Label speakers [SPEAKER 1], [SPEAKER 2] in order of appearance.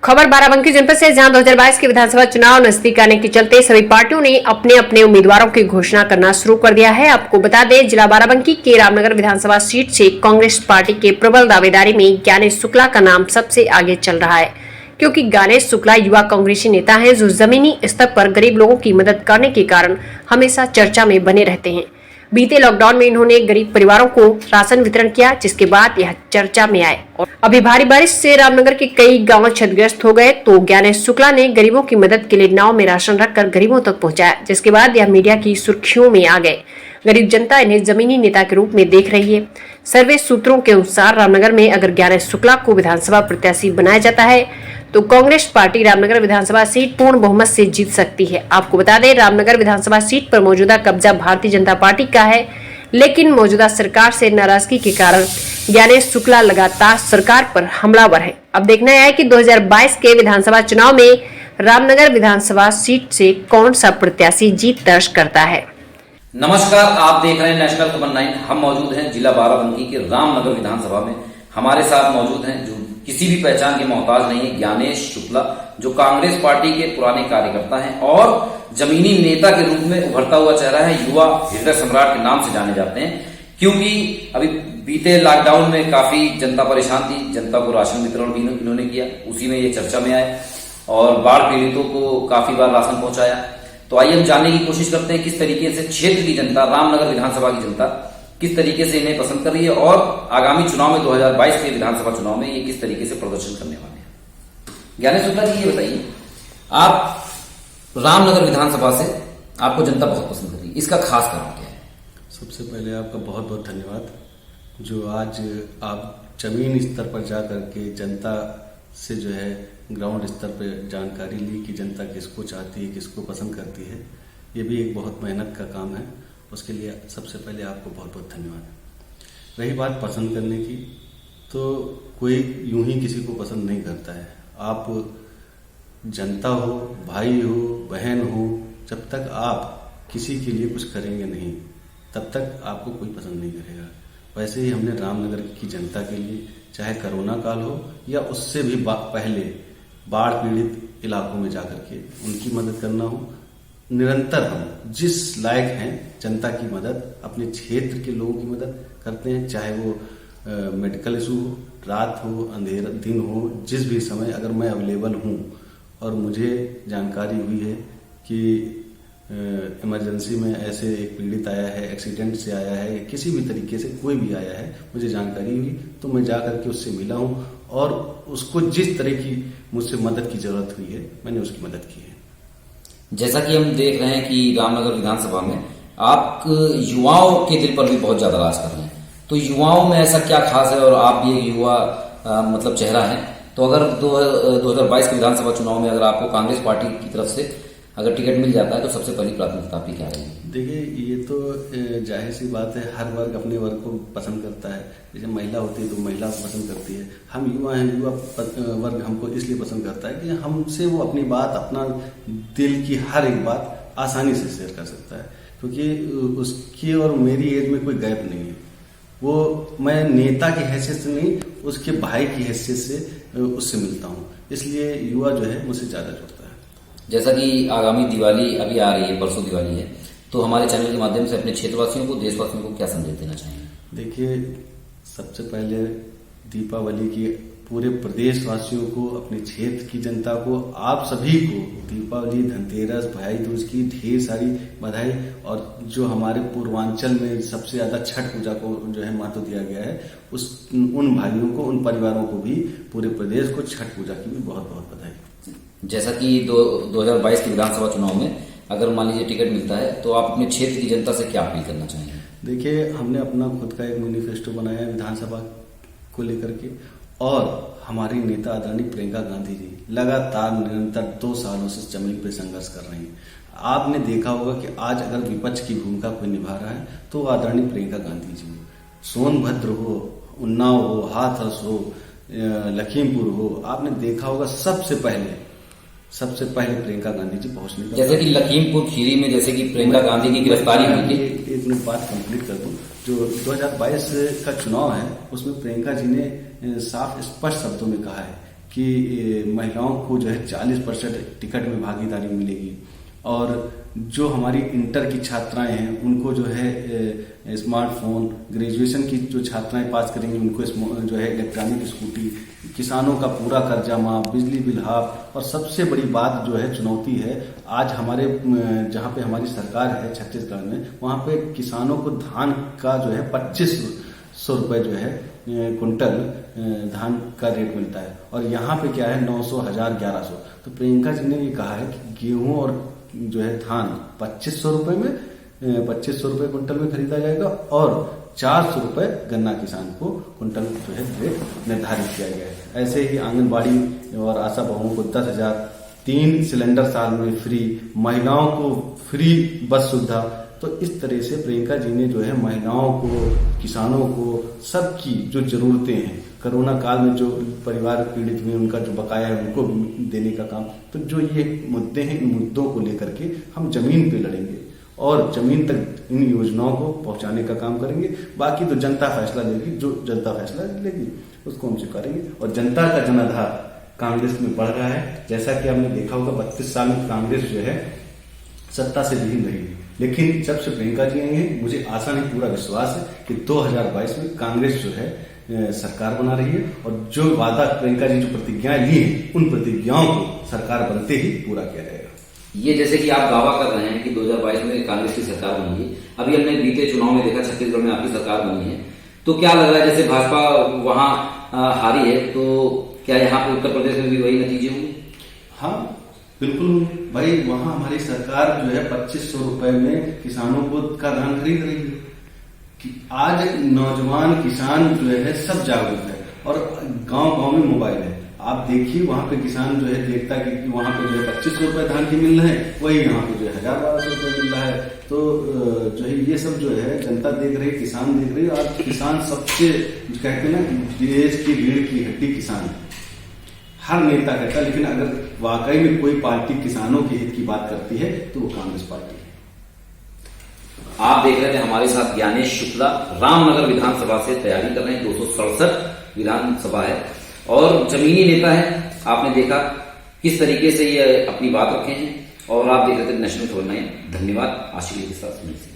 [SPEAKER 1] खबर बाराबंकी जनपद से, जहां 2022 के विधानसभा चुनाव नजदीक आने के चलते सभी पार्टियों ने अपने अपने उम्मीदवारों की घोषणा करना शुरू कर दिया है। आपको बता दें, जिला बाराबंकी के रामनगर विधानसभा सीट से कांग्रेस पार्टी के प्रबल दावेदारी में ज्ञानेश शुक्ला का नाम सबसे आगे चल रहा है, क्योंकि ज्ञानेश शुक्ला युवा कांग्रेसी नेता हैं जो जमीनी स्तर पर गरीब लोगों की मदद करने के कारण हमेशा चर्चा में बने रहते हैं। बीते लॉकडाउन में इन्होंने गरीब परिवारों को राशन वितरण किया, जिसके बाद यह चर्चा में आए। और अभी भारी बारिश से रामनगर के कई गांव क्षतिग्रस्त हो गए, तो ज्ञानेश शुक्ला ने गरीबों की मदद के लिए नाव में राशन रखकर गरीबों तक पहुंचाया, जिसके बाद यह मीडिया की सुर्खियों में आ गए। गरीब जनता इन्हें जमीनी नेता के रूप में देख रही है। सर्वे सूत्रों के अनुसार रामनगर में अगर ज्ञानेश शुक्ला को विधानसभा प्रत्याशी बनाया जाता है तो कांग्रेस पार्टी रामनगर विधानसभा सीट पूर्ण बहुमत से जीत सकती है। आपको बता दें, रामनगर विधानसभा सीट पर मौजूदा कब्जा भारतीय जनता पार्टी का है, लेकिन मौजूदा सरकार से नाराजगी के कारण ज्ञानेश शुक्ला लगातार सरकार पर हमलावर है। अब देखना है कि 2022 के विधानसभा चुनाव में रामनगर विधानसभा सीट से कौन सा प्रत्याशी जीत दर्ज करता है।
[SPEAKER 2] नमस्कार, आप देख रहे हैं नेशनल खबर 9। हम मौजूद हैं जिला बाराबंकी के रामनगर विधानसभा में। हमारे साथ मौजूद हैं जो किसी भी पहचान के मोहताज नहीं है, ज्ञानेश शुक्ला, जो कांग्रेस पार्टी के पुराने कार्यकर्ता हैं और जमीनी नेता के रूप में उभरता हुआ चेहरा है। युवा हृदय सम्राट के नाम से जाने जाते हैं, क्योंकि अभी बीते लॉकडाउन में काफी जनता परेशान थी। जनता को राशन वितरण भी इन्होंने किया, उसी में ये चर्चा में आए और बाढ़ पीड़ितों को काफी बार राशन पहुंचाया। तो आइए हम जानने की कोशिश करते हैं किस तरीके से क्षेत्र की जनता, रामनगर विधानसभा की जनता किस तरीके से इन्हें पसंद कर रही है और आगामी चुनाव में 2022 के विधानसभा चुनाव में ये किस तरीके से प्रदर्शन करने वाले हैं। ज्ञानेश शुक्ला जी, ये बताइए, आप रामनगर विधानसभा से आपको जनता बहुत पसंद कर रही है, इसका खास कारण क्या है?
[SPEAKER 3] सबसे पहले आपका बहुत बहुत धन्यवाद, जो आज आप जमीन स्तर पर जा करके जनता से जो है ग्राउंड स्तर पर जानकारी ली कि जनता किसको चाहती है, किसको पसंद करती है। ये भी एक बहुत मेहनत का काम है, उसके लिए सबसे पहले आपको बहुत बहुत धन्यवाद। रही बात पसंद करने की, तो कोई यूं ही किसी को पसंद नहीं करता है। आप जनता हो, भाई हो, बहन हो, जब तक आप किसी के लिए कुछ करेंगे नहीं, तब तक आपको कोई पसंद नहीं करेगा। वैसे ही हमने रामनगर की जनता के लिए, चाहे कोरोना काल हो या उससे भी पहले बाढ़ पीड़ित इलाकों में जाकर के उनकी मदद करना हो, निरंतर हम जिस लायक हैं जनता की मदद, अपने क्षेत्र के लोगों की मदद करते हैं। चाहे वो मेडिकल इशू हो, रात हो, अंधेरा दिन हो, जिस भी समय अगर मैं अवेलेबल हूँ और मुझे जानकारी हुई है कि इमरजेंसी में ऐसे एक पीड़ित आया है, एक्सीडेंट से आया है, किसी भी तरीके से कोई भी आया है, मुझे जानकारी हुई तो मैं जा करके उससे मिला हूँ और उसको जिस तरह की मुझसे मदद की जरूरत हुई है, मैंने उसकी मदद की है।
[SPEAKER 2] जैसा कि हम देख रहे हैं कि रामनगर विधानसभा में आप युवाओं के दिल पर भी बहुत ज्यादा राज कर रहे हैं, तो युवाओं में ऐसा क्या खास है और आप भी एक युवा मतलब चेहरा है, तो अगर 2022 के विधानसभा चुनाव में अगर आपको कांग्रेस पार्टी की तरफ से अगर टिकट मिल जाता है तो सबसे पहली प्राथमिकता आपकी क्या रहेगी?
[SPEAKER 3] देखिए, ये तो जाहिर सी बात है, हर वर्ग अपने वर्ग को पसंद करता है। जैसे महिला होती है तो महिला को पसंद करती है। हम युवा हैं, युवा वर्ग हमको इसलिए पसंद करता है कि हमसे वो अपनी बात, अपना दिल की हर एक बात आसानी से शेयर कर सकता है, क्योंकि उसकी और मेरी एज में कोई गैप नहीं है। वो मैं नेता की हैसियत से नहीं, उसके भाई की हैसियत से उससे मिलता हूँ, इसलिए युवा जो है मुझसे ज्यादा जुड़ता है।
[SPEAKER 2] जैसा कि आगामी दिवाली अभी आ रही है, परसों दिवाली है, तो हमारे चैनल के माध्यम से अपने क्षेत्रवासियों को, देशवासियों को क्या संदेश देना चाहेंगे?
[SPEAKER 3] देखिए, सबसे पहले दीपावली की पूरे प्रदेशवासियों को, अपने क्षेत्र की जनता को, आप सभी को दीपावली, धनतेरस, भाई दूज की ढेर सारी बधाई। और जो हमारे पूर्वांचल में सबसे ज्यादा छठ पूजा को जो है महत्व दिया गया है, उन भाइयों को, उन परिवारों को भी, पूरे प्रदेश को छठ पूजा की भी बहुत बहुत बधाई।
[SPEAKER 2] जैसा कि 2022 के विधानसभा चुनाव में अगर मान लीजिए टिकट मिलता है तो आप अपने क्षेत्र की जनता से क्या अपील करना चाहेंगे?
[SPEAKER 3] देखिए, हमने अपना खुद का एक मैनिफेस्टो बनाया है विधानसभा को लेकर के, और हमारी नेता आदरणीय प्रियंका गांधी जी लगातार निरंतर 2 सालों से जमीन पर संघर्ष कर रही हैं। आपने देखा होगा कि आज अगर विपक्ष की भूमिका कोई निभा रहा है तो आदरणीय प्रियंका गांधी जी हो। सोनभद्र हो, उन्नाव हो, हाथरस हो, लखीमपुर हो, आपने देखा होगा सबसे पहले प्रियंका गांधी जी पहुंचने का।
[SPEAKER 2] जैसे कि लखीमपुर खीरी में जैसे कि प्रियंका गांधी की गिरफ्तारी हुई थी।
[SPEAKER 3] एक मिनट बात कंप्लीट कर दूं। जो 2022 का चुनाव है, उसमें प्रियंका जी ने साफ स्पष्ट शब्दों में कहा है कि महिलाओं को जो है 40% टिकट में भागीदारी मिलेगी, और जो हमारी इंटर की छात्राएं हैं उनको जो है स्मार्टफोन, ग्रेजुएशन की जो छात्राएं पास करेंगी उनको जो है इलेक्ट्रॉनिक स्कूटी, किसानों का पूरा कर्जा माफ, बिजली बिल हाफ, और सबसे बड़ी बात जो है चुनौती है आज हमारे जहाँ पे हमारी सरकार है छत्तीसगढ़ में, वहाँ पे किसानों को धान का जो है 2500 रुपये जो है कुंटल धान का रेट मिलता है, और यहाँ पे क्या है 900, 1000, 1100। तो प्रियंका जी ने ये कहा है कि गेहूं और जो है धान 2500 रुपये में 2500 रुपये कुंटल में खरीदा जाएगा, और 400 रुपये गन्ना किसान को कुंटल जो है रेट निर्धारित किया गया है। ऐसे ही आंगनबाड़ी और आशा बहुओं को 10,000, 3 सिलेंडर साल में फ्री, महिलाओं को फ्री बस सुविधा। तो इस तरह से प्रियंका जी ने जो है महिलाओं को, किसानों को, सबकी जो जरूरतें हैं, कोरोना काल में जो परिवार पीड़ित हुए उनका जो बकाया है उनको देने का काम, तो जो ये मुद्दे हैं इन मुद्दों को लेकर के हम जमीन पे लड़ेंगे और जमीन तक इन योजनाओं को पहुंचाने का काम करेंगे। बाकी तो जनता फैसला लेगी, जो जनता फैसला लेगी उसको हम स्वीकारेंगे। और जनता का जनाधार कांग्रेस में बढ़ रहा है। जैसा कि आपने देखा होगा 32 साल में कांग्रेस जो है सत्ता से विहीन रही, लेकिन जब से प्रियंका जी आई हैं मुझे आशा नहीं पूरा विश्वास है कि 2022 में कांग्रेस जो है सरकार बना रही है, और जो वादा प्रियंका जी जो प्रतिज्ञाएं ली हैं उन प्रतिज्ञाओं को सरकार बनते ही पूरा किया जाएगा।
[SPEAKER 2] ये जैसे कि आप दावा कर रहे हैं कि 2022 में कांग्रेस की सरकार बनी है, अभी हमने बीते चुनाव में देखा छत्तीसगढ़ में आपकी सरकार बनी है, तो क्या लग रहा है जैसे भाजपा वहां हारी है, तो क्या यहाँ पे उत्तर प्रदेश में भी वही नतीजे होंगे?
[SPEAKER 3] हाँ बिल्कुल भाई, वहां हमारी सरकार जो है 2500 रुपए में किसानों को का धान खरीद रही है। कि आज नौजवान किसान जो है सब जागरूक है, और गांव-गांव में मोबाइल है। आप देखिए वहां पे किसान जो है देखता कि वहां पे जो है 2500 रुपए धान के मिल रहे हैं, वही यहाँ पे जो है 1000-1200 रुपए मिल रहा है। तो जो है ये सब जो है जनता देख रही है, किसान देख रही है। आज किसान सबसे कहते हैं ना कि देश की रीढ़ की हड्डी किसान है, हर नेता कहता है, लेकिन अगर वाकई में कोई पार्टी किसानों के हित की बात करती है तो वो कांग्रेस पार्टी है।
[SPEAKER 2] आप देख रहे थे हमारे साथ ज्ञानेश शुक्ला, रामनगर विधानसभा से तैयारी कर रहे हैं, 267 विधानसभा है और जमीनी नेता है। आपने देखा किस तरीके से ये अपनी बात रखे हैं, और आप देख रहे थे नेशनल खबर 9। धन्यवाद। आशीष के साथ सुनिए।